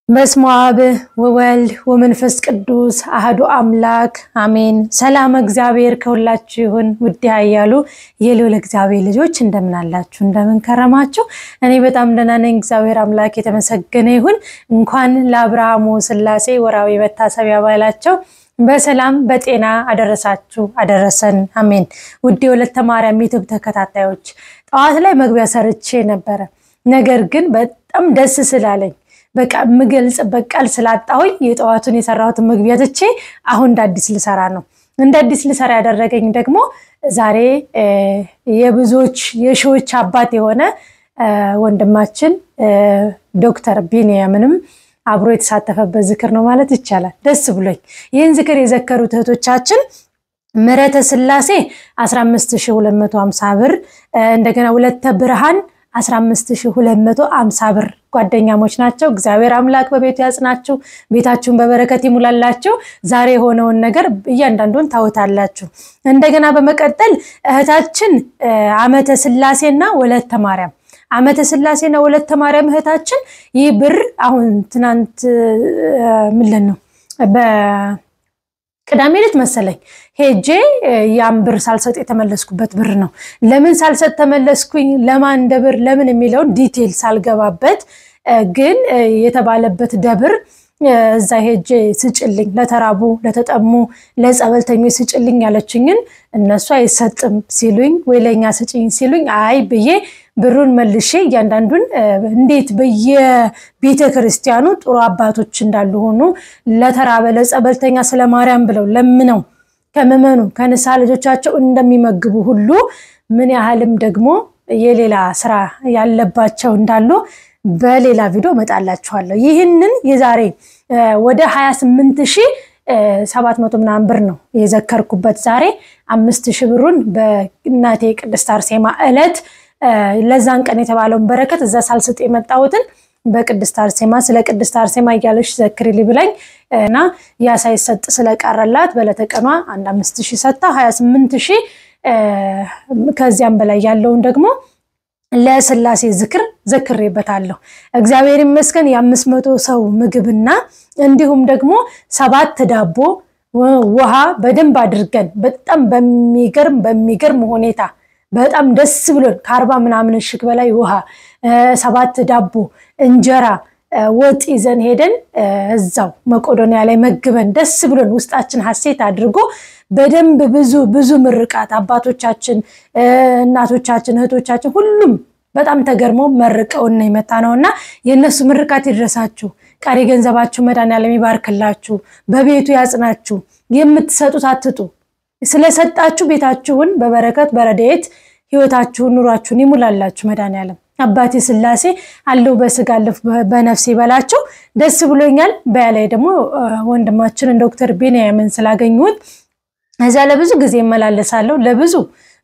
በስመ አብ ወወልድ ወመንፈስ ቅዱስ አሐዱ አምላክ አሜን። ሰላም እግዚአብሔር ከሁላችሁ ይሁን። ውድ ያያሉ የልዑል እግዚአብሔር ልጆች እንደምን አላችሁ? እንደምን ከረማችሁ? እኔ በጣም ደህና ነኝ። እግዚአብሔር አምላክ የተመሰገነ ይሁን። እንኳን ለአብርሃሙ ሥላሴ ወራዊ መታሰቢያ በዓላቸው በሰላም በጤና አደረሳችሁ አደረሰን። አሜን። ውድ የወለተ ማርያም ዩቲዩብ ተከታታዮች ጠዋት ላይ መግቢያ ሰርቼ ነበር። ነገር ግን በጣም ደስ ስላለኝ በቃ ምገልጽ በቃል ስላጣሁኝ የጠዋቱን የሰራሁት መግቢያ ትቼ አሁን አዲስ ልሰራ ነው። እንደ አዲስ ልሰራ ያደረገኝ ደግሞ ዛሬ የብዙዎች የሺዎች አባት የሆነ ወንድማችን ዶክተር ቢኒያምንም አብሮ የተሳተፈበት ዝክር ነው ማለት ይቻላል። ደስ ብሎኝ ይህን ዝክር የዘከሩት እህቶቻችን ምሕረተ ሥላሴ 15250 ብር እንደገና ወለተ ብርሃን 15250 ብር ጓደኛሞች ናቸው። እግዚአብሔር አምላክ በቤቱ ያጽናችሁ፣ ቤታችሁን በበረከት ይሙላላችሁ። ዛሬ ሆነውን ነገር እያንዳንዱን ታውታላችሁ። እንደገና በመቀጠል እህታችን አመተ ሥላሴና ወለተ ማርያም አመተ ሥላሴና ወለተ ማርያም እህታችን ይህ ብር አሁን ትናንት ምንድን ነው በቅዳሜ ዕለት መሰለኝ ሄጄ ያን ብር ሳልሰጥ የተመለስኩበት ብር ነው። ለምን ሳልሰጥ ተመለስኩኝ ለማን ደብር ለምን የሚለው ዲቴል ሳልገባበት ግን የተባለበት ደብር እዛ ሄጄ ስጭልኝ ለተራቡ ለተጠሙ ለጸበልተኞች ስጭልኝ ያለችኝን እነሱ አይሰጥም ሲሉኝ ወይለኛ ስጭኝ ሲሉኝ አይ ብዬ ብሩን መልሼ እያንዳንዱን እንዴት በየቤተ ክርስቲያኑ ጥሩ አባቶች እንዳሉ ሆኖ ለተራበ ለጸበልተኛ ስለማርያም ብለው ለምነው ከመመኑ ከነሳ ልጆቻቸው እንደሚመግቡ ሁሉ ምን ያህልም ደግሞ የሌላ ስራ ያለባቸው እንዳሉ በሌላ ቪዲዮ መጣላችኋለሁ። ይህንን የዛሬ ወደ 28700 ምናምን ብር ነው የዘከርኩበት። ዛሬ 5000 ብሩን በእናቴ ቅድስት አርሴማ ዕለት ለዛን ቀን የተባለውን በረከት እዛ ሳልሰጥ የመጣሁትን በቅድስት አርሴማ ስለ ቅድስት አርሴማ ያለሽ ዘክሪልኝ ብላኝ እና ያ ሳይሰጥ ስለቀረላት በለተቀኗ 5000 ሰጣ 28000 ከዚያም በላይ ያለውን ደግሞ ለሥላሴ ዝክር ዘክሬበታለሁ። እግዚአብሔር ይመስገን የ500 ሰው ምግብና እንዲሁም ደግሞ 7 ዳቦ ውሃ በደንብ አድርገን በጣም በሚገርም ሁኔታ በጣም ደስ ብሎን ከ40 ምናምን እሽግ በላይ ውሃ 7 ዳቦ እንጀራ ወጥ ይዘን ሄደን እዛው መቄዶንያ ላይ መግበን ደስ ብሎን ውስጣችን ሐሴት አድርጎ በደንብ ብዙ ምርቃት አባቶቻችን እናቶቻችን እህቶቻችን ሁሉም በጣም ተገርመው መርቀውና ይመጣነውና የነሱ ምርቃት ይድረሳችሁ። ቀሪ ገንዘባችሁ መድኃኒዓለም ይባርክላችሁ፣ በቤቱ ያጽናችሁ፣ የምትሰጡት አትጡ። ስለሰጣችሁ ቤታችሁን በበረከት በረድኤት ህይወታችሁን ኑሯችሁን ይሙላላችሁ መድኃኒዓለም አባቴ ሥላሴ አለው በስጋ አለፍ በነፍስ ይበላችሁ። ደስ ብሎኛል። በያላይ ደግሞ ወንድማችን ዶክተር ቢኒያምን ስላገኙት እዛ ለብዙ ጊዜ መላለሳለሁ ለብዙ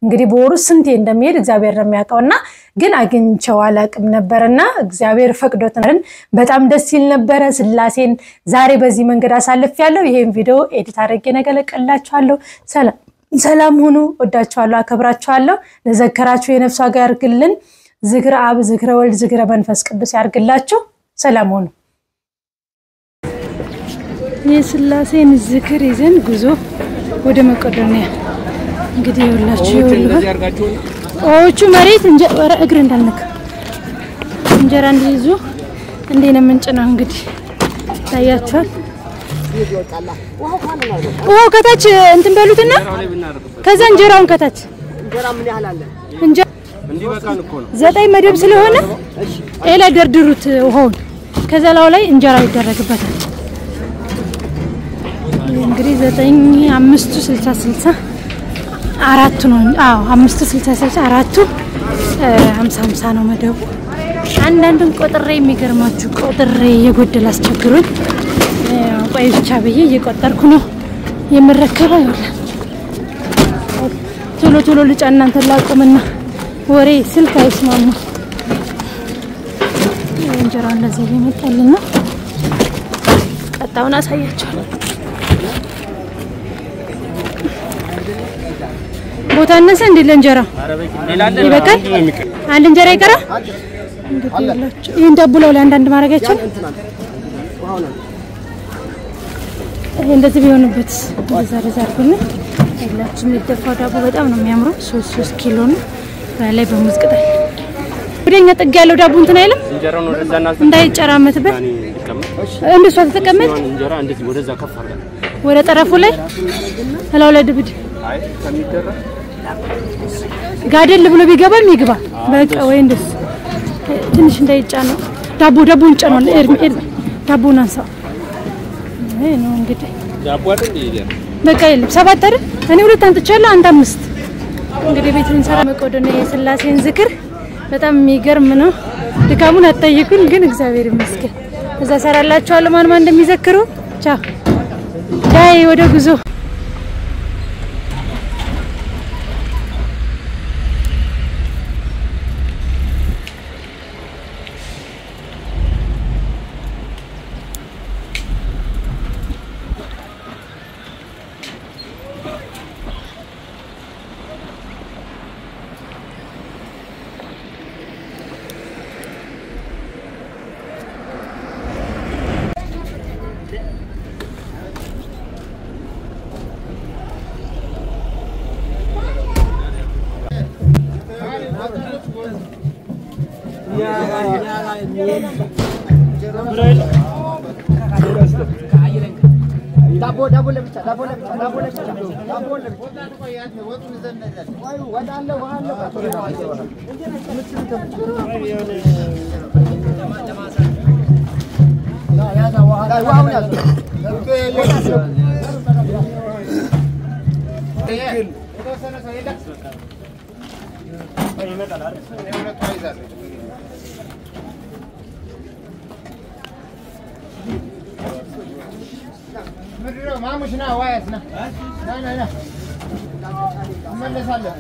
እንግዲህ በወሩ ስንቴ እንደሚሄድ እግዚአብሔር ነው የሚያውቀውና ግን አግኝቼው አላቅም ነበርና እግዚአብሔር ፈቅዶትን በጣም ደስ ይል ነበር። ሥላሴን ዛሬ በዚህ መንገድ አሳልፌያለሁ። ይሄን ቪዲዮ ኤዲት አድርጌ ነገለቀላችኋለሁ። ሰላም ሁኑ። ወዳችኋለሁ፣ አከብራችኋለሁ። ለዘከራችሁ የነፍስ ዋጋ ያርግልን። ዝክረ አብ ዝክረ ወልድ ዝክረ መንፈስ ቅዱስ ያርግላችሁ። ሰላም ሁኑ። የሥላሴን ዝክር ይዘን ጉዞ ወደ መቄዶንያ እንግዲህ ይኸውላችሁ ኦቹ መሬት እንጀራ እግር እንዳልነካ እንጀራ እንዲይዙ እንደነ ምንጭ ነው እንግዲህ ታያችኋል። ከታች እንትን በሉትና ከዛ እንጀራውን ከታች እንጀራ ምን ያህል አለ እንጀራ እንዲበቃን እኮ ነው 9 መደብ ስለሆነ ኤላ ደርድሩት ውሃውን ከዛ ላይ እንጀራ ይደረግበታል። እንግዲህ 9 5 60 60 አራቱ ነው። 5 60 60 አራቱ 50 50 ነው መደቡ። አንዳንዱን ቆጥሬ የሚገርማችሁ ቆጥሬ የጎደል አስቸግሩኝ ቆይ ብቻ በየ እየቆጠርኩ ነው የምረከበው። ይኸውልህ ቶሎ ልጫ እናንተ ላቁምና ወሬ ስልክ አይስማሙ። እንጀራ እንደዚህ እየመጣልን ነው። ቀጣውን አሳያችኋለሁ። ቦታ እነሰ እንደ ለእንጀራ ይበቃል። አንድ እንጀራ ይቀራ እንዴ ይላችሁ። ይሄን ዳቦ ላይ አንድ ማረጋችሁ እንደዚህ ቢሆንበት ዘርዘርኩና ሁላችንም የሚደፋው ዳቦ በጣም ነው የሚያምረው 3 ኪሎ ነው በላይ በሙዝ ቅጠል ወደኛ ጥግ ያለው ዳቦ እንትን አይልም እንጀራው ነው ወደዛና እንዳይጨራመትበት እንደሱ ተተቀመጥ እንጀራ እንደዚህ ወደዛ ከፍ አድርጋ ወደ ጠረፉ ላይ ላው ላይ ድብድ አይ ከሚደራ ጋደል ብሎ ቢገባም ይግባ በቃ ወይ እንደስ ትንሽ እንዳይጫነው ዳቦን ጫነው ኤርሚ ዳቦን አንሳ አይ ነው እንግዲህ ዳቦ አይደል ይሄ በቃ ይል 7 አይደል እኔ 2 አንጥቻለሁ አንተ 5 እንግዲህ ቤቱን ሰራ መቆደነ የሥላሴን ዝክር በጣም የሚገርም ነው ድካሙን አትጠይቁን ግን እግዚአብሔር ይመስገን እዛ ሰራላችኋለሁ ማን እንደሚዘክሩ ቻው ዳይ ወደ ጉዞ ዳቦ ለብቻ ወጡን ዘነዘ ወዳለ ወሃለ ያዛ ወሃውን ያዙ ምድረው ማሙሽና ዋያስና ና መለሳለሁ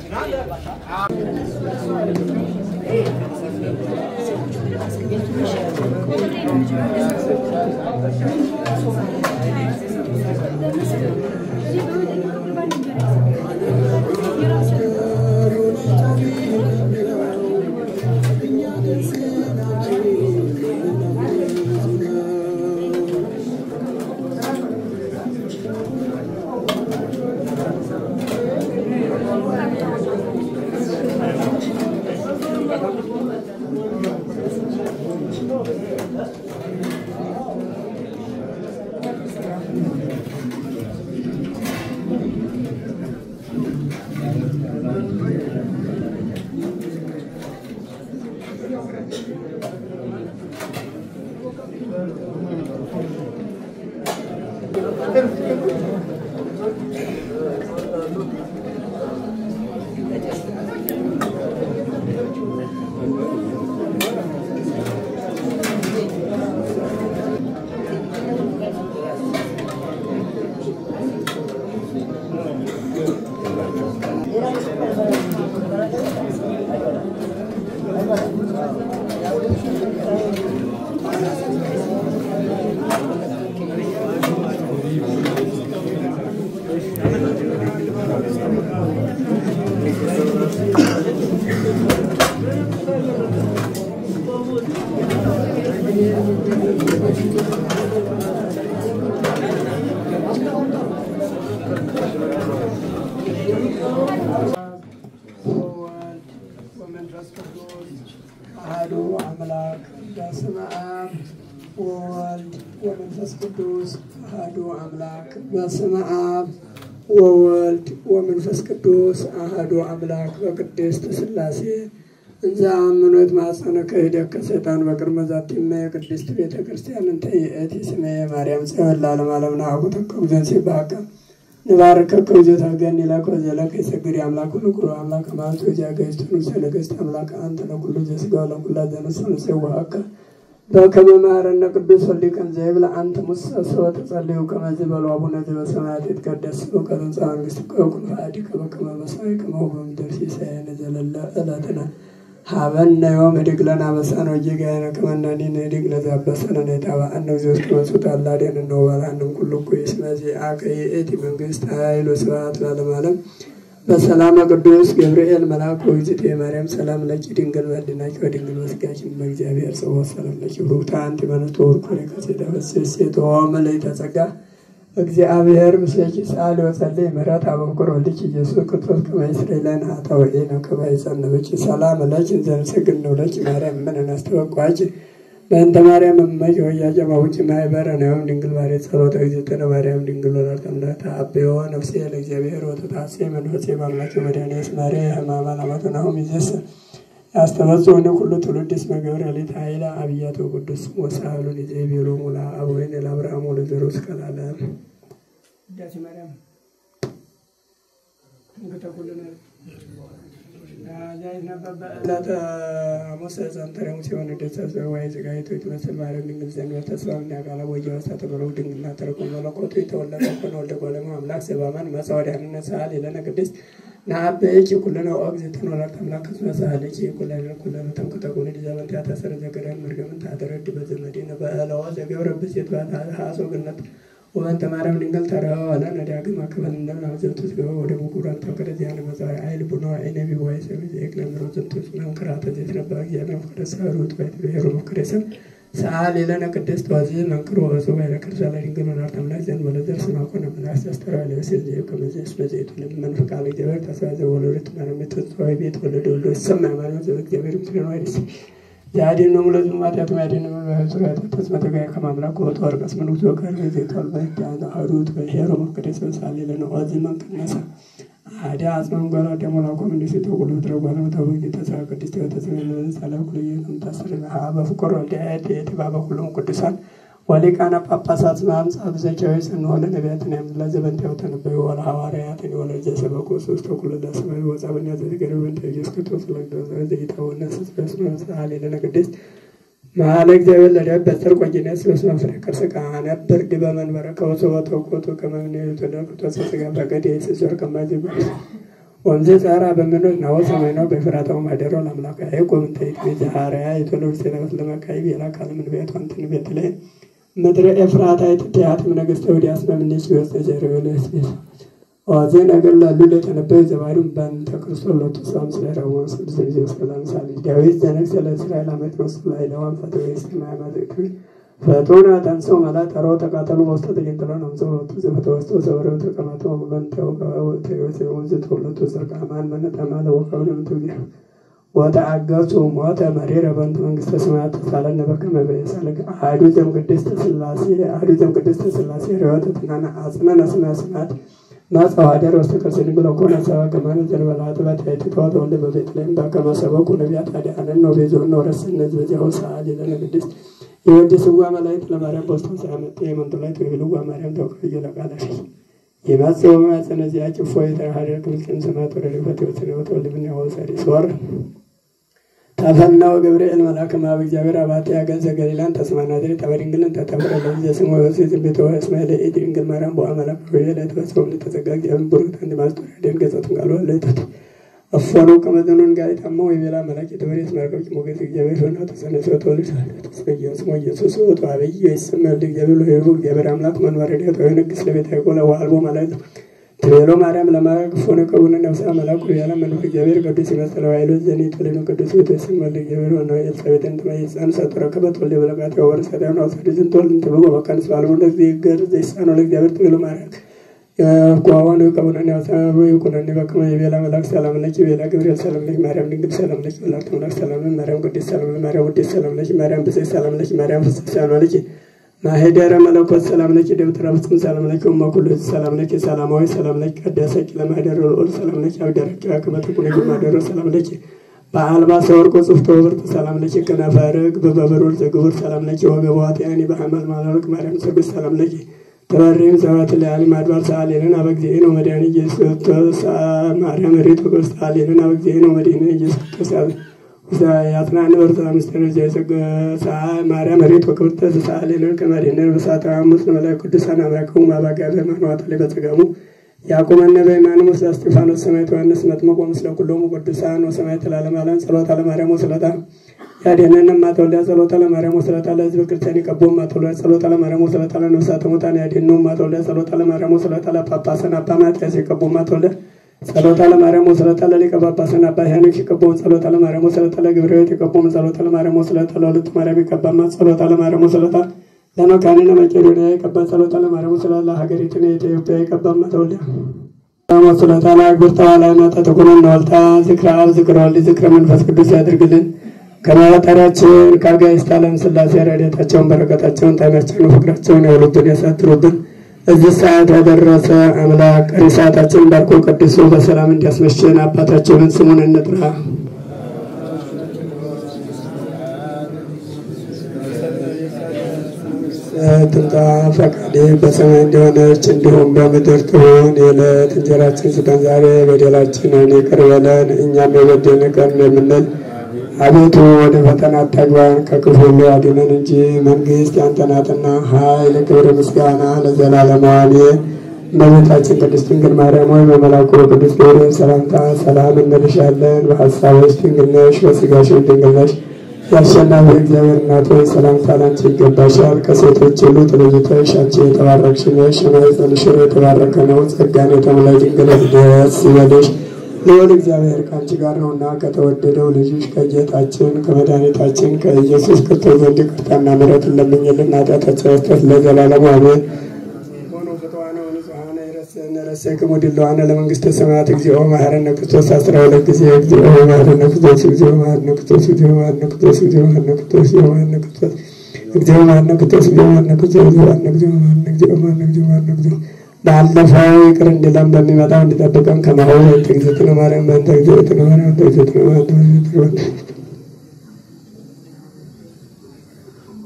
በስመ አብ ወወልድ ወመንፈስ ቅዱስ አሐዱ አምላክ በቅድስት ሥላሴ እንዛ አምኖት ማጸነ ከሄደከ ሰይጣን በቅድመ ዛቲመ ቅድስት ቤተ ክርስቲያን እንተ ይእቲ ስመ ማርያም ጽዮን ለዓለም ዓለም ናሁ ተከውዘን ሲባካ ንባርከ ከውዘት አገኒ ለከ ዘለከ ሰግድ አምላክ ሁሉ አምላክ ማንቶ ያገይቱን ሰለገስት አምላክ አንተ ለኩሉ ዘስጋ ለኩሉ ዘነሰነ ሰዋካ በከመ ማረነ ቅዱስ ወልድከን ዘይብላ አንተ ሙሳ ሰወተ ጸልዩ ከመ ዝበሉ አቡነ ዘበሰማያት ይትቀደስ ስምከ ትምጻእ መንግሥትከ ወኩን ፈቃድከ በከመ በሰማይ ከማሁ በምድር ሲሳየነ ዘለለ ዕለትነ ሀበነ ዮም ህድግ ለነ አበሳነ ወጌጋየነ ከመ ንሕነኒ ንህድግ ለዘአበሰነ ኢታብአነ እግዚኦስ ከመ ሱታን ላዴነ ወበልዐነ ኩሉ እኩይ እስመ ዚአከ ይእቲ መንግሥት ኃይል ወስብሐት ለዓለመ ዓለም በሰላም ቅዱስ ገብርኤል መልአኩ እግዝእቴ ማርያም ሰላም ለኪ ድንግል በድናቂ ወድንግል ወስጋኪ በእግዚአብሔር ጸሎት ሰላም ለኪ ብሩክታ አንቲ በነቶ ወርኮሬ ከሴተ በስስ የተዋመ ላይ ተጸጋ እግዚአብሔር ምስለኪ ጻል ወጸልይ ምሕረት አበኩር ወልኪ ኢየሱስ ክርስቶስ ከመይስራኤልን አታወይ ነው ከመይጸነብኪ ሰላም ለኪ ዘንሰግድ ነው ለኪ ማርያም ምን እናስተወቋች በእንተ ማርያም እመኪ ወያጀ ማውጭ ማይበረ ነው ድንግል ማርያም ጸሎተ እግዝእትነ ማርያም ድንግል ወላዲተ አምላክ አብዮ ነፍሴ ለእግዚአብሔር ወተታሴ መንፈሴ በአምላክ መድኃኒዓለም ማርያም ሕማማ ለማተናሁ ሚዘስ ያስተበጽኡኒ ኩሉ ትውልድ እስመ ገብረ ሊተ ኃይለ አብያተ ቅዱስ ወሳሉን ይዜቢሉ ሙላ አቡነ ለአብርሃም ወለዘሩ እስከ ለዓለም ዳሲ ማርያም እንግተኩልና ላታ አሞሰ ዘንተረሙ ሲሆን ደሰሰ ወይ ዘጋይቶ ይመስል ማርያም ድንግል ዘንድ ተስፋውና ቃላ ወጀው ተተበለው ድንግልና ተረኮ መለኮቱ የተወለደ ሆኖ ወልደ ጎለማ አምላክ ሰባማን ማሳወዳንነ ሰዓል የለነ ቅድስት ናበቂ ኩለነ ኦግዝእትነ ወላዲተ አምላክ መስዋዕለኪ ኩለነ ተንከተኩነ ዲዛመንት ያተሰረ ዘገረን መርገምን ታደረድ በዘመዴነ በአለዋ ዘገብረ በሴት ባታሃሶ ገነት ወንተ ማርያም ድንግል ተራው አለ ነዳግም አከበል እንደና ዘውቱ ሲገባ ወደ ሙኩራን ተከረዚ ያለ መጻይ አይል ቡኖ አይነቢ ወይ ሰሚዝ የክለምሮ ዘንቶስ መንከራተ ዘትነበ ያለ ፍቅረሰሩት ወይ ብሔሩ ፍቅረሰም ሰዓል የለነ ቅድስት ወዚ መንክሮ ወሰው ባይለ ክርስቲያን ድንግል ወላዲተ አምላክ ዘንድ ወለዘር ስማኮነ ብላስ ያስተራለ ወሰል ከመዘስ መዘይቱ ለመንፈቃለ እግዚአብሔር ተሳዘ ወለረት ማርያም ተጽዋይ ቤት ወለደ ወልዶ ሰማ ማርያም ዘ እግዚአብሔር ምትነው አይደስ ያዲን ነው ለዚህ ማታቱ ያዲን ነው በዙሪያ ተስመተ ጋር ከማምላክ ወጥ ወርቀስ ምን ወጥ ጋር ዘይቷል ባይታና አሩት በሄሮ መከደስ ሳለ ለነ ወዚ መንከነሳ አዲ አጽማን ጋራ ደሞ ላቆም እንደ ሲተው ሁሉ ድረጓና ተወይ ተሳቀ ቅድስት ተሰመነ ሰላም ኩሉ የምታስረ በፍቅር ወልደ የተባበ ሁሉም ቅዱሳን ወሊቃነ ጳጳሳት ማምጻፍ ዘቻዊስ እንሆነ ነቢያትን ያምላ ዘበንታው ተነበዩ ወላ ሐዋርያትን ወላ ዘሰበኩ ሶስት ተኩል ለሰማይ ወጻበኛ ዘገረው እንደ ኢየሱስ ክርስቶስ ለገዘ ዘይታውና ስስበስ መሳለ ለነ ቅድስት ማለ እግዚአብሔር ለዳብ በተርቆኝነት ስበስ መፍረከር ሰቃነ በርድ በመንበረ ከወሰወተ ቆቶ ከመግነቱ ተደርቆ ተሰጋ በቀደ ይስዘር ከማይዘብ ወንዘ ጻራ በመኖር ነው ሰማይ ነው በፍራታው ማደሮ ለአምላክ አይቆም እንተይት በዛሃሪያ የተለወሰ ሰላም ለማካይ የላ ካለም ቤት አንተን ቤት ላይ ምድረ ኤፍራታ የተያት ነገስተ ወዲያስ በመንሽ ወስተ ዘረወለስ ወዘ ነገር ላሉ ለተነበየ ዘባሩን ባንተ ክርስቶስ ለተሳም ስለራው ስለዚህ ሰላም ሳሊ ዳዊት ዘነክ ስለ እስራኤል አመት ነው ላይ ለዋን ፈተወይስ ማማዘክ ፈቶና ታንሰው ማለት አሮ ተቃጠሉ ወስተ ተገንተለው ነው ዘውቱ ዘበተወስተ ዘወረው ተቀማጡ ወንተው ተወሰ ወንዘ ተወለቱ ዘርቃማን መነጣማለ ወቀው ነው ተውያ ወተአገሱ ሞተ መሪረ በእንተ መንግስተ ሰማያት ተሳለነ በከመ በየሳለከ አሐዱ ዘእምቅድስተ ሥላሴ ርኅወትናነ አጽነነ ስመ ስማት ማጽዋደር ወስተከሰን ብለው ኮነ ሰባ ከማነ ዘርበላት በታይተው ወልደ በቤተልሔም በከመ ሰበኩ ነቢያት አዲያነን ነው ቤዞን ነው ረስነት በዚያው ሰዓት የለነ ቅድስት የወደስዋ መላእክት ለማርያም በውስጥ ሳመጥ የመንጦላይት ወይልዋ ማርያም ተወከየ ለቃላሽ የማጽዋ ማጽነዚያ ጭፎ የተሐረረ ክርስቲያን ሰማዕት ወደ ልፈት ወተወልብና ወሰሪ ሶር ታፈናው ገብርኤል መልአከ ማብ እግዚአብሔር አባቴ ያገዘ ገሊላን ተስማናደሪ ተበድንግልን ተተብረ ለዚህ ስሙ ወሰት ቤተው እስማኤል ድንግል ማርያም በአመላክ ወይለት በሰው ለተዘጋጀ ብሩክ እንደ ማስተር ደንገጸቱን ጋር ወለደት አፈሩ ከመዘኑን ጋር ታማው የቤላ መላክ የተበሬት ማርቆች ሞገስ እግዚአብሔር ሆነ ተሰነሰው ተወልደ ተስፈየስ ሞየሱስ ወጣ አብይ ይስመል እግዚአብሔር ሆይሩ እግዚአብሔር አምላክ መንወር ዲያቶ የንግስ ለቤት አይቆለ ዋልቦ ማለት ትሬሎ ማርያም ለማረግ ፎነ ቀቡነ ነፍሳ መላኩ ያለ መንፈስ እግዚአብሔር ቅዱስ ይመስለው አይሎ ዘኒ ተለኑ ቅዱስ ይተስመል እግዚአብሔር ሆነ የጸበተን ተመይጻን ሰጥረከበት ወልደ በለቃት ወርሰታ ነው ሰድዝን ተወልን ተበጎ በካንስ ባልቦ ለዚህ ገር ዘይሳኖ ለእግዚአብሔር ትሬሎ ማርያም ቋዋን ቀቡነ ነፍሳ ወይኩነኒ በከመ የቤላ መላክ ሰላም ለኪ ቤላ ገብርኤል ሰላም ለኪ ማርያም ድንግል ሰላም ለኪ ወላዲተ አምላክ ሰላም ማርያም ቅድስት ሰላም ማርያም ውዴት ሰላም ለኪ ማርያም ብጽዕት ሰላም ለኪ ማርያም ፍስሕት ሰላም ለኪ ማሄደረ መለኮት ሰላም ለኪ ደብተራ ፍጹም ሰላም ለኪ ወማኩሉ ሰላም ለኪ ሰላማዊ ሰላም ለኪ ቀዳሰቂ ለማደረ ወል ሰላም ለኪ አብደረኪ ከመተኩነ ማደረ ሰላም ለኪ በአልባ ሰወርቆ ጽፍቶ ወርት ሰላም ለኪ ከናፋረግ በበበሮል ዘግብር ሰላም ለኪ ወገቧት ያኒ በሐመል ማለክ ማርያም ሰግድ ሰላም ለኪ ተባረም ዘዋት ለዓለም አድባር ሰዓሊና በግዚእ ነው መድኃኒ ኢየሱስ ማርያም ሪቶ ክርስቲያና በግዚእ ነው መድኃኒ ኢየሱስ ክርስቲያን ያጥናን ወርታ ምስተር ዘይሰገ ማርያም ሪቶ ክርስቲያን ሰዓሊና ከመድኃኒ በሳታ አምስት መላእክት ቅዱሳን አምላከው ማባጋለ ማንዋት ለበጸጋሙ ያቆመነ በማንሙስ እስጢፋኖስ ሰማዕት ዮሐንስ መጥምቁ ምስለ ኩሎሙ ቅዱሳን ወሰማዕት ለዓለም ዓለም ጸሎተ ለማርያም ወስለታ ያደነነ ማተወልደ ጸሎተ ለማርያም ወስለታ ለሕዝብ ክርስቲያን ይቀቦም ማተወልደ ጸሎተ ለማርያም ወስለታ ለነፍሳተ ሙታን ያደነው ማተወልደ ጸሎተ ለማርያም ወስለታ ለጳጳሳን አባ ማትያስ ይቀቦም ማተወልደ ጸሎተ ለማርያም ወስለተ ለሊቀ ጳጳሳት አባ ሄኖክ ይቀበውን ጸሎተ ለማርያም ወስለተ ለገብርኤል ይቀበውን ጸሎተ ለማርያም ወስለተ ለሁለት ማርያም ይቀበማ ጸሎተ ለማርያም ወስለተ ለመካኒነ መቄዶንያ ይቀባ ጸሎተ ለማርያም ወስለተ ለሀገሪቱን ኢትዮጵያ ይቀበማ ተወልደ ወስለተ ለአግብርተ ዋላይናተ ተኩነን ወልታ ዝክረ አብ ዝክረ ወልድ ዝክረ መንፈስ ቅዱስ ያድርግልን። ከመዋጠራችን ከአጋዕዝተ ዓለም ሥላሴ ረድኤታቸውን በረከታቸውን ጣዕማቸውን ፍቅራቸውን ያውሉብን ያሳድሩብን። እዚህ ሰዓት ያደረሰ አምላክ ቀሪ ሰዓታችንን ባርኮ ቀድሶ በሰላም እንዲያስመሸን አባታችንን ስሙን እንጥራ። ትምጣ ፈቃድህ በሰማይ እንደሆነች እንዲሁም በምድር ትሁን። የዕለት እንጀራችንን ስጠን ዛሬ፣ በደላችንን ይቅር በለን እኛም የበደሉንን ይቅር እንደምንል፣ አቤቱ ወደ ፈተና አታግባን ከክፉ ሁሉ አድነን እንጂ መንግሥት ያንተ ናትና ኃይል፣ ክብር፣ ምስጋና ለዘላለሙ አሜን። እመቤታችን ቅድስት ድንግል ማርያም ሆይ በመልአኩ በቅዱስ ገብርኤል ሰላምታ ሰላም እንልሻለን። በሐሳብሽ ድንግል ነሽ፣ በሥጋሽም ድንግል ነሽ። የአሸናፊ እግዚአብሔር እናት ሆይ ሰላምታ ላንቺ ይገባሻል። ከሴቶች ሁሉ ተለይተሽ አንቺ የተባረክሽ ነሽ፣ የማኅፀንሽ ፍሬ የተባረከ ነው። ጸጋን የተሞላሽ ድንግል ደስ ይበልሽ፣ ልዑል እግዚአብሔር ከአንቺ ጋር ነውና ከተወደደው ልጅሽ ከጌታችን ከመድኃኒታችን ከኢየሱስ ክርስቶስ ዘንድ ይቅርታና ምሕረትን ለምኝልን ኃጢአታችንን ያስተሰርይ ለዘላለሙ አሜን። ረሴክሙ ድሉዋነ ለመንግሥተ ሰማያት እግዚኦ መሐረነ ክርስቶስ 12 ጊዜ እግዚኦ መሐረነ ክርስቶስ እግዚኦ መሐረነ ክርስቶስ እግዚኦ መሐረነ ክርስቶስ እግዚኦ መሐረነ ክርስቶስ እግዚኦ መሐረነ ክርስቶስ እግዚኦ መሐረነ ክርስቶስ እግዚኦ መሐረነ ክርስቶስ እግዚኦ መሐረነ እግዚኦ መሐረነ እግዚኦ መሐረነ እግዚኦ መሐረነ እግዚኦ ባለፈው ይቅር እንዲለን በሚመጣው እንዲጠብቀን ከማሆን ተግዘትነ ማርያም ተግዘትነ ማርያም ተግዘትነ ማርያም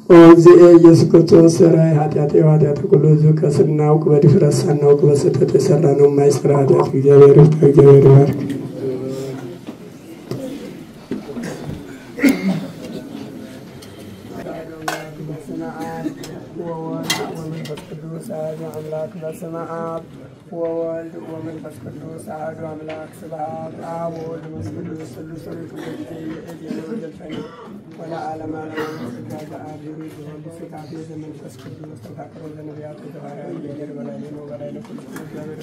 ኦ እግዚእ ኢየሱስ ክርስቶስ ሠራይ ኃጢአት የኃጢአት ሁሉ ሕዝብ ከስናውቅ በድፍረት ሳናውቅ በስህተት የሠራነው የማይሠራ ኃጢአት እግዚአብሔር ይፍታ። እግዚአብሔር ይባርክ። በስመ አብ ወወልድ ወመንፈስ ቅዱስ አሐዱ አምላክ ስብሐት አብ ወወልድ ወመንፈስ ቅዱስ ስሉስ ወለዓለመ ዓለም ስብሐት አብ ወወልድ ስብሐት መንፈስ ቅዱስ ተፋቅሮ ለነቢያት ተባራሪ የገር በላይ ነው በላይ ነው እግዚአብሔር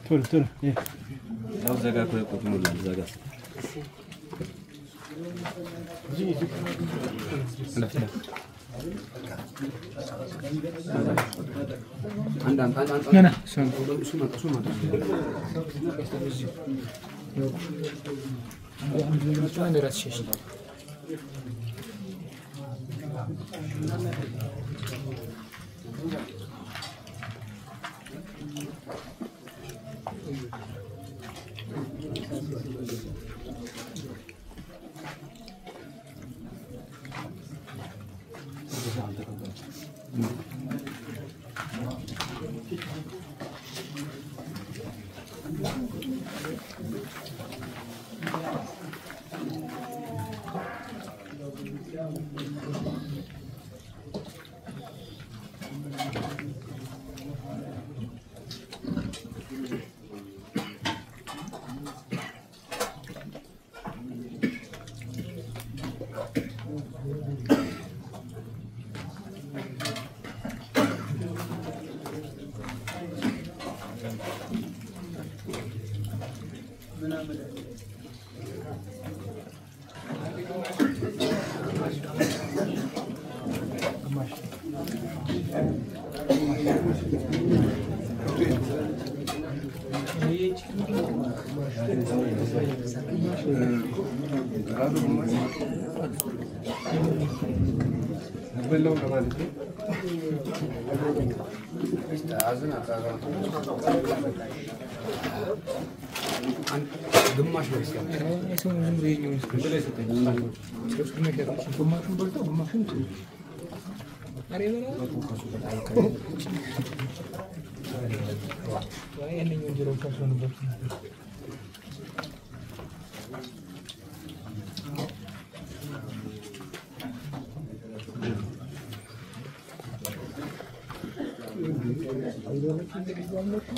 ቶሎ ያው ዘጋ ቆጥሞ ዘጋ بلو لمالك ግማሽ ነው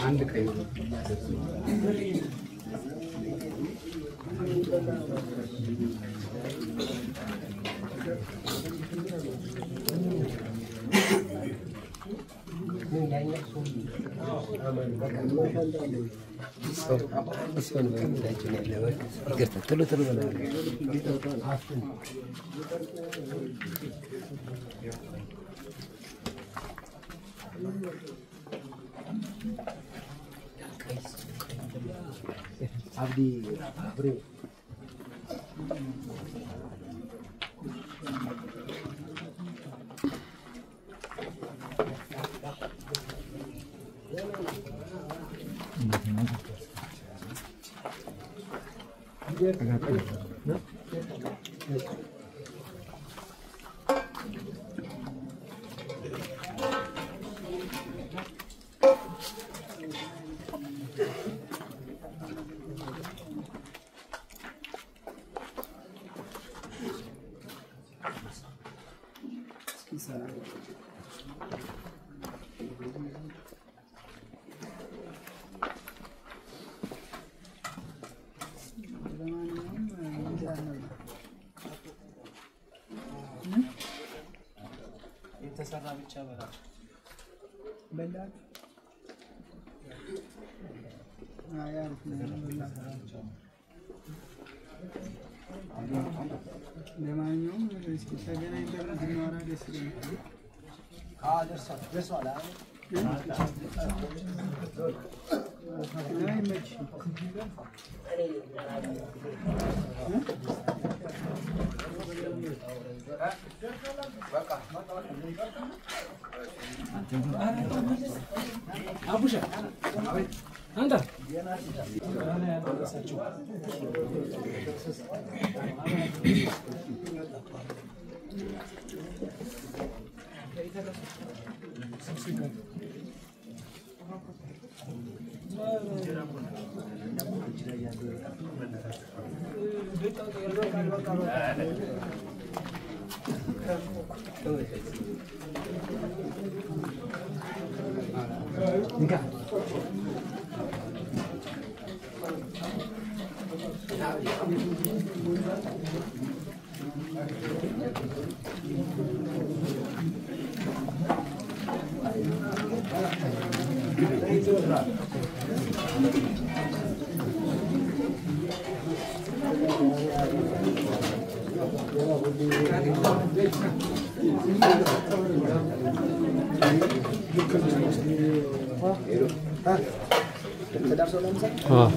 አንድ ቀይ Abdi Bre የተሰራ ብቻ በላቸው በላል አያርፍ ነው ለማንኛውም እስኪ ተገናኝ እንደምንወራ ደስ ይላል ደርሷል አቡሻ አንተ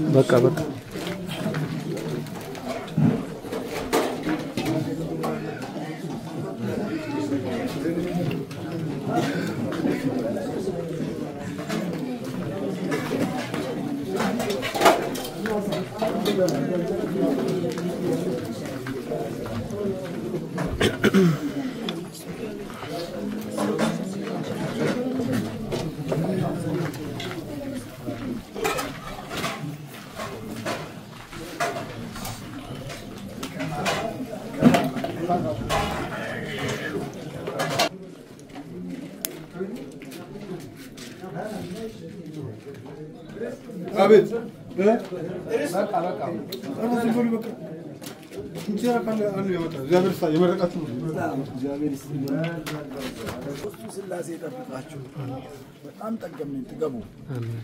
በቃ በቃ አቤት በቃ በቃ አረሱ ሁሉ በቃ እንጀራ ካለ አንዱ ያመጣል እግዚአብሔር ሳ የመረቃችሁ እግዚአብሔር ስላሴ ይጠብቃችሁ በጣም ጠገምን ትገቡ አሜን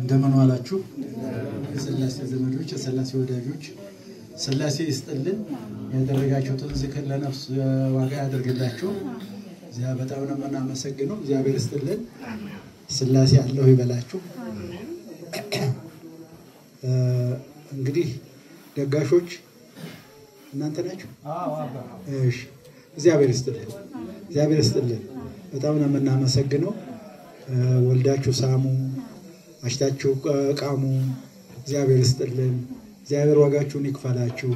እንደምን ዋላችሁ የሥላሴ ዘመዶች የሥላሴ ወዳጆች ሥላሴ ይስጥልን ያደረጋችሁትን ዝክር ለነፍስ ዋጋ ያደርግላችሁ እዚያ በጣም ነው የምናመሰግነው እግዚአብሔር ይስጥልን ሥላሴ አለው ይበላችሁ እንግዲህ ደጋሾች እናንተ ናችሁ እሺ እግዚአብሔር ይስጥልን በጣም ነው የምናመሰግነው ወልዳችሁ ሳሙ አሽታችሁ ቃሙ እግዚአብሔር ይስጥልን እግዚአብሔር ዋጋችሁን ይክፈላችሁ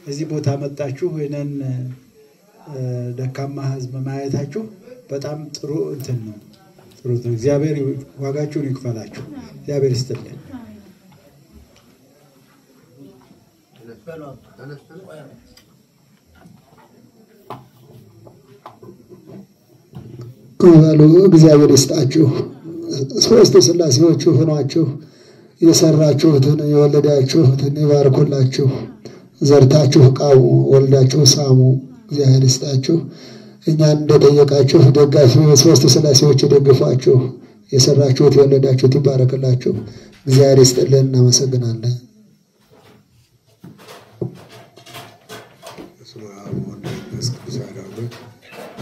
እዚህ ቦታ መጣችሁ ወይነን ደካማ ህዝብ ማየታችሁ በጣም ጥሩ እንትን ነው ጥሩ እግዚአብሔር ዋጋችሁን ይክፈላችሁ እግዚአብሔር ይስጥልን ቆሎ እግዚአብሔር ይስጣችሁ ሶስት ሥላሴዎች ሆናችሁ የሰራችሁትን የወለዳችሁትን ይባርኩላችሁ ዘርታችሁ ቃሙ ወልዳችሁ ሳሙ እግዚአብሔር ይስጣችሁ እኛን እንደጠየቃችሁ ደጋፊ ሶስት ሥላሴዎች ይደግፏችሁ የሰራችሁት የወለዳችሁት ይባረክላችሁ እግዚአብሔር ይስጥልን እናመሰግናለን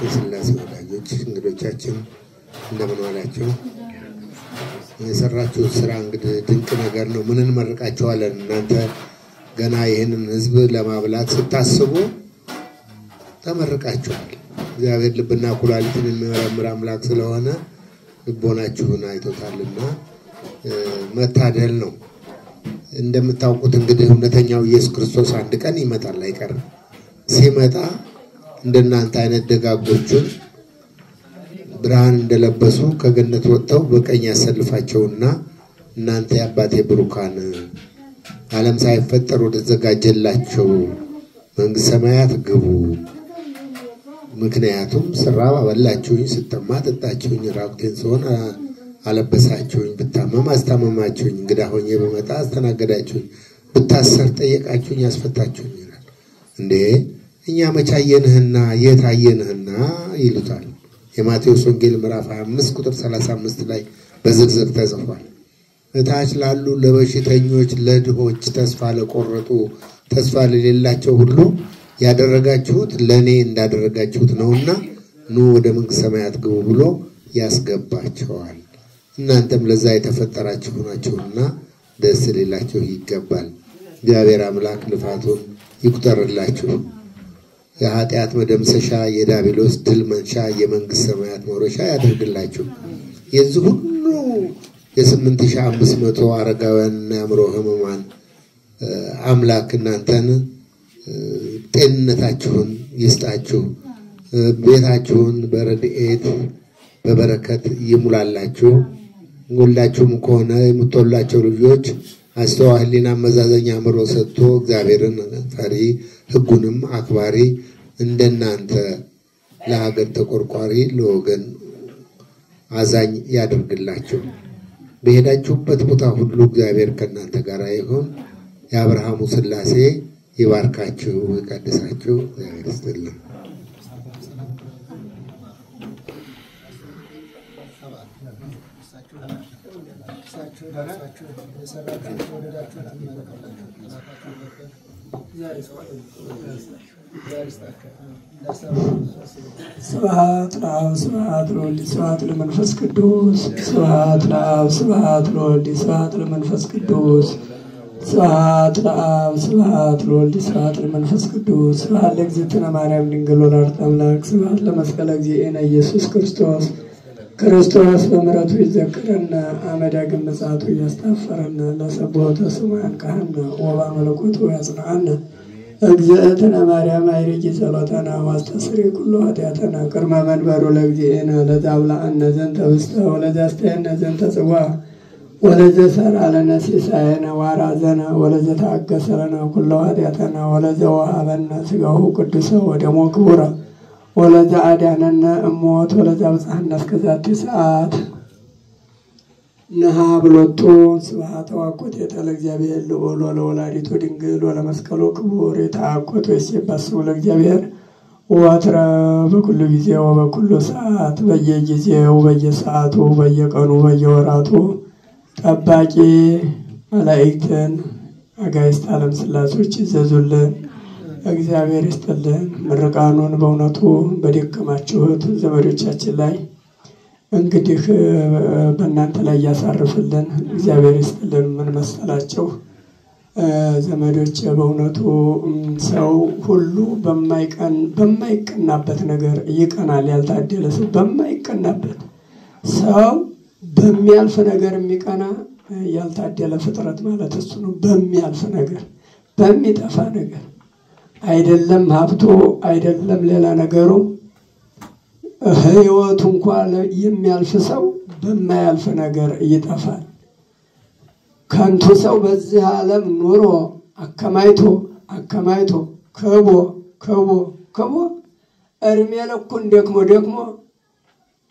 የሥላሴ ወዳጆች እንግዶቻችን እንደምን ዋላችሁ የሰራችሁት ስራ እንግዲህ ድንቅ ነገር ነው ምን እንመርቃችኋለን እናንተ ገና ይሄንን ህዝብ ለማብላት ስታስቡ ተመርቃችኋል እግዚአብሔር ልብና ኩላሊትን የሚመረምር አምላክ ስለሆነ ልቦናችሁን አይቶታልና መታደል ነው እንደምታውቁት እንግዲህ እውነተኛው ኢየሱስ ክርስቶስ አንድ ቀን ይመጣል አይቀርም ሲመጣ እንደናንተ አይነት ደጋጎቹን ብርሃን እንደለበሱ ከገነት ወጥተው በቀኝ ያሰልፋቸውና እናንተ ያባቴ ብሩካን ዓለም ሳይፈጠር ወደ ተዘጋጀላቸው መንግስተ ሰማያት ግቡ ምክንያቱም ስራብ አበላችሁኝ ስትጠማ ጠጣችሁኝ ራቁቴን ስሆን አለበሳችሁኝ ብታመም አስታመማችሁኝ እንግዳ ሆኜ በመጣ አስተናገዳችሁኝ ብታሰር ጠየቃችሁኝ ያስፈታችሁኝ ይላል እንዴ እኛ መቻየንህና የታየንህና ይሉታል የማቴዎስ ወንጌል ምዕራፍ 25 ቁጥር 35 ላይ በዝርዝር ተጽፏል እታች ላሉ ለበሽተኞች ለድሆች ተስፋ ለቆረጡ ተስፋ ለሌላቸው ሁሉ ያደረጋችሁት ለኔ እንዳደረጋችሁት ነውና ኑ ወደ መንግስተ ሰማያት ግቡ ብሎ ያስገባቸዋል እናንተም ለዛ የተፈጠራችሁ ናችሁና ደስ ሊላችሁ ይገባል እግዚአብሔር አምላክ ልፋቱን ይቁጠርላችሁ የኃጢአት መደምሰሻ የዳቢሎስ ድል መንሻ የመንግስተ ሰማያት መውረሻ ያደርግላችሁ የዚህ ሁሉ የ8500 አረጋውያንና አእምሮ ህሙማን አምላክ እናንተን ጤንነታችሁን ይስጣችሁ ቤታችሁን በረድኤት በበረከት ይሙላላችሁ ሁላችሁም ከሆነ የምትወላቸው ልጆች አስተዋህሊና መዛዘኛ አእምሮ ሰጥቶ እግዚአብሔርን ፈሪ ህጉንም አክባሪ እንደናንተ ለሀገር ተቆርቋሪ ለወገን አዛኝ ያደርግላችሁ በሄዳችሁበት ቦታ ሁሉ እግዚአብሔር ከናንተ ጋር ይሁን የአብርሃሙ ሥላሴ ይባርካችሁ ይቀድሳችሁ እግዚአብሔር ይስጥልን ስብሐት ለአብ ስብሐት ለወልድ ስብሐት ለመንፈስ ቅዱስ ስብሐት ለአብ ስብሐት ለወልድ ስብሐት ለመንፈስ ቅዱስ ስብሐት ለአብ ስብሐት ለወልድ ስብሐት ለመንፈስ ቅዱስ ስብሐት ለእግዝእትነ ማርያም ድንግል ወላዲተ አምላክ ስብሐት ለመስቀለ እግዚእነ ኢየሱስ ክርስቶስ ክርስቶስ በምሕረቱ ይዘክረነ አመ ዳግም ምጽአቱ ያስታፈረነ ለሰብሖተ ስሙ ያንቃሐነ ወበመለኮቱ ያጽንዓነ እግዝእትነ ማርያም አይርጊ ጸሎተነ ዋስተስሪ ኩሉ ኃጢአተነ ቅድመ መንበሩ ለእግዚእነ ለዛብልዐነ ዘንተ ውስተ ወለዘአስተየነ ዘንተ ጽዋ ወለዘሠርዐ ለነ ሲሳየነ ወአርአዘነ ወለዘተአገሠ ለነ ኩሎ ኃጢአተነ ወለዘወሀበነ ሥጋሁ ቅዱሰ ወደሞ ክቡረ ወለዘአዳነነ እሞት ወለዘአብጽሐነ እስከ ዛቲ ሰዓት ነሃ ብሎቱ ስብሐተ ወአኮቴተ ለእግዚአብሔር ልዑል ወለወላዲቱ ድንግል ወለመስቀሉ ክቡር የተአኮቱ ይሴባህ ስሙ ለእግዚአብሔር ወትረ በኩሉ ጊዜ ወበኩሉ ሰዓት በየጊዜው በየሰዓቱ በየቀኑ በየወራቱ ጠባቂ መላእክትን አጋዕዝተ ዓለም ሥላሴዎች ይዘዙልን። እግዚአብሔር ይስጥልን። ምርቃኑን በእውነቱ በደከማችሁት ዘመዶቻችን ላይ እንግዲህ በእናንተ ላይ ያሳርፍልን። እግዚአብሔር ይስጥልን። ምን መሰላችሁ ዘመዶች፣ በእውነቱ ሰው ሁሉ በማይቀናበት ነገር ይቀናል። ያልታደለ ሰው በማይቀናበት ሰው በሚያልፍ ነገር የሚቀና ያልታደለ ፍጥረት ማለት እሱ ነው። በሚያልፍ ነገር በሚጠፋ ነገር አይደለም ሀብቱ አይደለም ሌላ ነገሩ ህይወቱ እንኳን የሚያልፍ ሰው በማያልፍ ነገር ይጠፋል። ከንቱ ሰው በዚህ ዓለም ኑሮ አከማይቶ ከቦ እድሜ ልኩን ደክሞ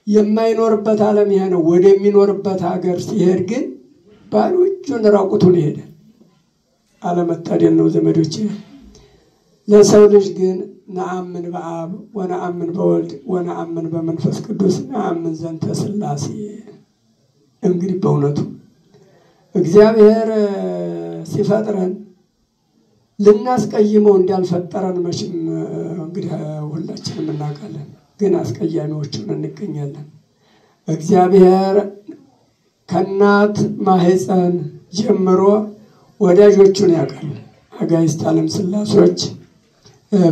የማይኖርበት ዓለም ይሄ ነው። ወደሚኖርበት ሀገር ሲሄድ ግን ባዶ እጁን ራቁቱን ይሄዳል። አለመታደል ነው ዘመዶቼ። ለሰው ልጅ ግን ነአምን በአብ ወነአምን በወልድ ወነአምን በመንፈስ ቅዱስ ነአምን ዘንተ ሥላሴ። እንግዲህ በእውነቱ እግዚአብሔር ሲፈጥረን ልናስቀይመው እንዳልፈጠረን መቼም እንግዲህ ሁላችንም እናውቃለን። ግን አስቀያሚዎቹን እንገኛለን። እግዚአብሔር ከእናት ማህፀን ጀምሮ ወዳጆቹን ያውቃል። አጋዕዝተ ዓለም ሥላሴዎች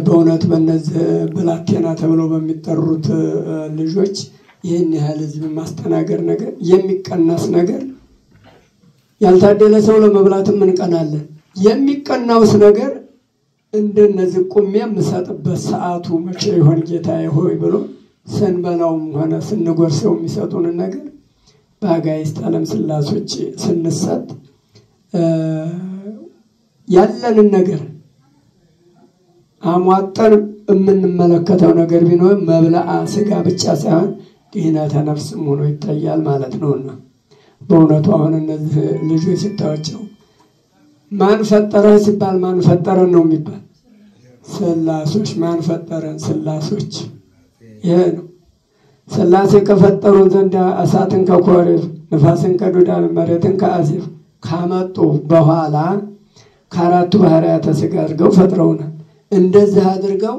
በእውነት በእነዚህ ብላቴና ተብለው በሚጠሩት ልጆች ይህን ያህል ሕዝብ ማስተናገር ነገር የሚቀናስ ነገር ያልታደለ ሰው ለመብላትም እንቀናለን። የሚቀናውስ ነገር እንደነዚህ ቁሜ የምሰጥበት ሰዓቱ መቼ ይሆን ጌታዬ ሆይ ብሎ ስንበላውም ሆነ ስንጎርሰው የሚሰጡን ነገር በአጋዕዝተ ዓለም ሥላሴዎች ስንሰጥ ያለንን ነገር አሟጠን የምንመለከተው ነገር ቢኖር መብላአ ስጋ ብቻ ሳይሆን ድህነተ ነፍስም ሆኖ ይታያል ማለት ነውና በእውነቱ አሁን እነዚህ ልጆች ስታዩቸው ማን ፈጠረህ ሲባል ማን ፈጠረን ነው የሚባል። ሥላሴዎች ማን ፈጠረን? ሥላሴዎች። ይሄ ነው ሥላሴ ከፈጠሩ ዘንድ እሳትን ከኮሬብ ንፋስን ከዱዳን መሬትን ከአዜብ ካመጡ በኋላ ከአራቱ ባህርያተ ሥጋ አድርገው ፈጥረውናል። እንደዚህ አድርገው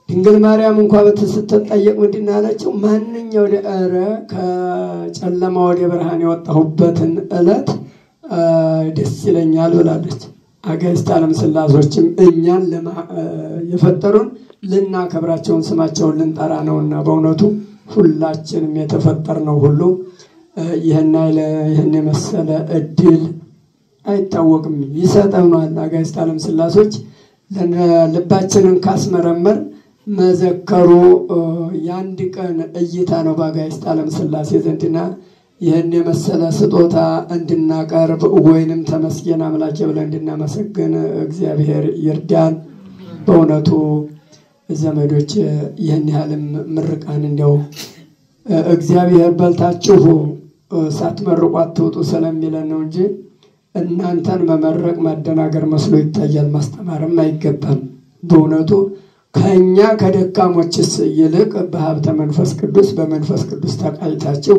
ድንግል ማርያም እንኳን ስትጠየቅ ምንድን አለችው? ማንኛው ኧረ ከጨለማ ወደ ብርሃን የወጣሁበትን ዕለት ደስ ይለኛል ብላለች። አጋዕዝተ ዓለም ሥላሴዎችም እኛን የፈጠሩን ልናከብራቸውን ስማቸውን ልንጠራ ነውና በእውነቱ ሁላችንም የተፈጠርነው ሁሉ ይህን የመሰለ እድል አይታወቅም ይሰጠናል። አጋዕዝተ ዓለም ሥላሴዎች ልባችንን ካስመረመር መዘከሩ የአንድ ቀን እይታ ነው በአጋዕዝተ ዓለም ሥላሴ ዘንድና ይህን የመሰለ ስጦታ እንድናቀርብ ወይንም ተመስገን አምላኬ ብለን እንድናመሰግን እግዚአብሔር ይርዳን። በእውነቱ ዘመዶች ይህን ያህልም ምርቃን እንዲያው እግዚአብሔር በልታችሁ ሳትመርቁ አትውጡ ስለሚለን ነው እንጂ እናንተን መመረቅ ማደናገር መስሎ ይታያል። ማስተማርም አይገባም። በእውነቱ ከኛ ከደካሞችስ ይልቅ በሀብተ መንፈስ ቅዱስ በመንፈስ ቅዱስ ተቃኝታችሁ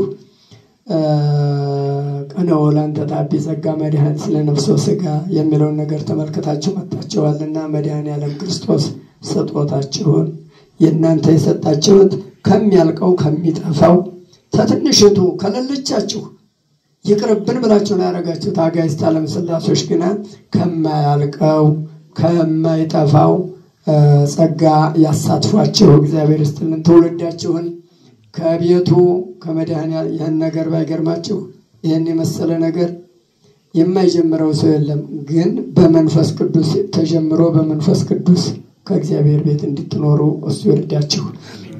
ቀነወላን ተጣቢ ጸጋ መድኃኒት ስለ ነፍሶ ሥጋ የሚለውን ነገር ተመልክታችሁ መጣችኋልና መድኃኔዓለም ክርስቶስ ስጦታችሁን የእናንተ የሰጣችሁት ከሚያልቀው ከሚጠፋው ተትንሽቱ ከሌለቻችሁ ይቅርብን ብላችሁ ነው ያደረጋችሁት። አጋዕዝተ ዓለም ሥላሴዎች ግን ከማያልቀው ከማይጠፋው ጸጋ ያሳትፏችሁ። እግዚአብሔር ይስጥልን። ትውልዳችሁን ከቤቱ ከመድኃኔዓለም ያን ነገር ባይገርማችሁ ይህን የመሰለ ነገር የማይጀምረው ሰው የለም። ግን በመንፈስ ቅዱስ ተጀምሮ በመንፈስ ቅዱስ ከእግዚአብሔር ቤት እንድትኖሩ እሱ ይርዳችሁ።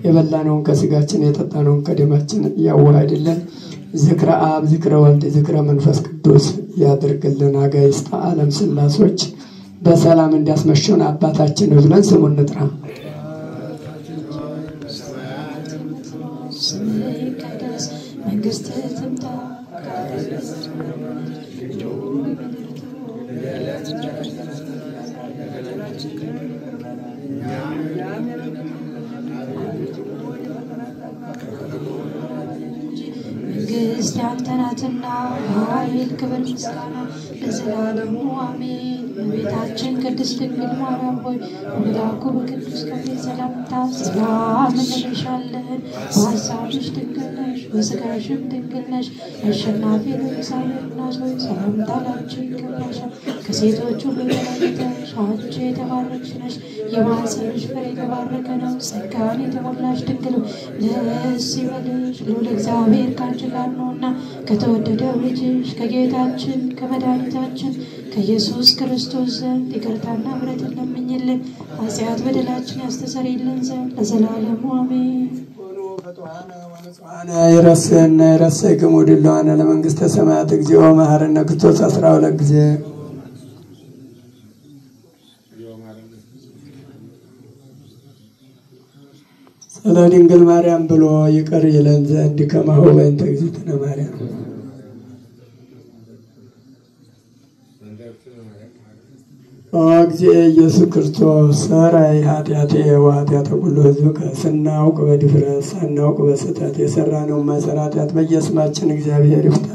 የበላነውን ከስጋችን የጠጣነውን ከደማችን ያዋህድልን። ዝክረ አብ ዝክረ ወልድ ዝክረ መንፈስ ቅዱስ ያድርግልን። አጋዕዝተ ዓለም ሥላሴዎች በሰላም እንዲያስመሹን አባታችን ብለን ስሙን እንጥራ። መንግሥትህ ትምጣ መንግሥት ያንተ ናትና ኃይል፣ ክብር፣ ምስጋና ለዘላለሙ አሜን። እመቤታችን ቅድስት ድንግል ማርያም ሆይ በመልአኩ በቅዱስ ገብርኤል ሰላምታ ሰላም እንልሻለን። በሐሳብሽ ድንግል ነሽ፣ በሥጋሽም ድንግል ነሽ። አሸናፊ እግዚአብሔር እናት ሆይ ሰላምታ ላንቺ ይገባሻል። ከሴቶች ሁሉ ተለይተሽ አንቺ የተባረክሽ ነሽ፣ የማኅፀንሽ ፍሬ የተባረከ ነው። ጸጋን የተሞላሽ ድንግል ደስ ይበልሽ፣ ልዑል እግዚአብሔር ከአንቺ ጋር ነውና ከተወደደው ልጅሽ ከጌታችን ከመድኃኒታችን ከኢየሱስ ክርስቶስ ዘንድ ይቅርታና ምሕረትን ለምኝልን ኃጢአት በደላችን ያስተሰርይልን ዘንድ ለዘላለሙ አሜን። ይረስና ይረሰይክሙ ድለዋነ ለመንግሥተ ሰማያት እግዚኦ መሐረነ ክርስቶስ 12 ጊዜ ስለ ድንግል ማርያም ብሎ ይቅር ይለን ዘንድ ከማሁ በእንተ እግዝእትነ ማርያም እግዚእ ኢየሱስ ክርስቶስ ሰራይ ኃጢአቴ ወኃጢአተ ኩሉ ሕዝብ ስናውቅ በድፍረት ሳናውቅ በስህተት የሰራነውን ማሰራት በየስማችን እግዚአብሔር ይፍታ።